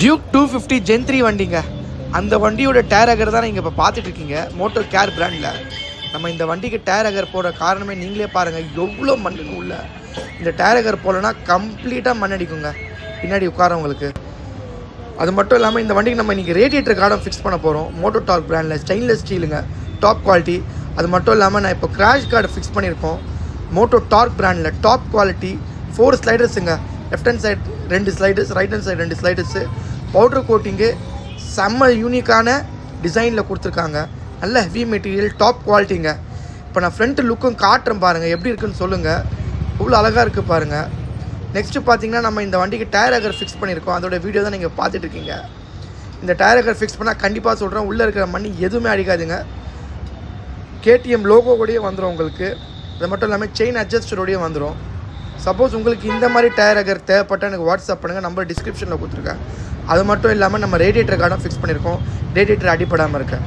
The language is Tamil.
டியூக் 250 ஜென் 3 வண்டிங்க. அந்த வண்டியோட டயர் அகர் தான் நீங்கள் இப்போ பார்த்துட்ருக்கீங்க மோட்டோ கேர் பிராண்டில். நம்ம இந்த வண்டிக்கு டயர் அகர் போடுற காரணமே நீங்களே பாருங்கள், எவ்வளோ மண்ணுக்கு உள்ள இந்த டயர் அகர் போடலன்னா கம்ப்ளீட்டாக மண் அடிக்குங்க பின்னாடி உட்காரவங்களுக்கு. அது மட்டும் இல்லாமல் இந்த வண்டிக்கு நம்ம இன்றைக்கி ரேடியேட்டர் கார்டும் ஃபிக்ஸ் பண்ண போகிறோம். மோட்டோ டார்க் பிராண்டில் ஸ்டெயின்லெஸ் ஸ்டீலுங்க, டாப் குவாலிட்டி. அது மட்டும் இல்லாமல் நான் இப்போ கிராஷ் கார்டு ஃபிக்ஸ் பண்ணியிருக்கோம். மோட்டோ டார்க் பிராண்டில் டாப் குவாலிட்டி 4 ஸ்லைடர்ஸுங்க. Left hand side 2 sliders, right hand side 2 sliders. Powder coating செம்ம யூனிக்கான டிசைனில் கொடுத்துருக்காங்க. நல்ல ஹெவி மெட்டீரியல், டாப் குவாலிட்டிங்க. இப்போ நான் ஃப்ரண்ட் லுக்கும் காட்டுறேன் பாருங்கள், எப்படி இருக்குன்னு சொல்லுங்கள். இவ்வளோ அழகாக இருக்குது பாருங்கள். நெக்ஸ்ட்டு பார்த்தீங்கன்னா நம்ம இந்த வண்டிக்கு டயர் அகர் ஃபிக்ஸ் பண்ணியிருக்கோம். அதோட வீடியோ தான் நீங்கள் பார்த்துட்ருக்கீங்க. இந்த டயர் அகர் ஃபிக்ஸ் பண்ணால் கண்டிப்பாக சொல்கிறேன், உள்ளே இருக்கிற மண் எதுவுமே அடிக்காதுங்க. கேடிஎம் லோகோ கூடயே வந்துடும் உங்களுக்கு. அது மட்டும் இல்லாமல் செயின் அட்ஜஸ்டரோடையே வந்துடும். சப்போஸ் உங்களுக்கு இந்த மாதிரி டயர் அகர் தேவைப்பட்டால் எனக்கு வாட்ஸ்அப் பண்ணுங்கள், நம்பர் டிஸ்கிரிப்ஷனில் கொடுத்துருக்கேன். அது மட்டும் இல்லாமல் நம்ம ரேடியேட்டர் கார்டும் ஃபிக்ஸ் பண்ணியிருக்கோம், ரேடியேட்டர் அடிப்படாமல் இருக்க.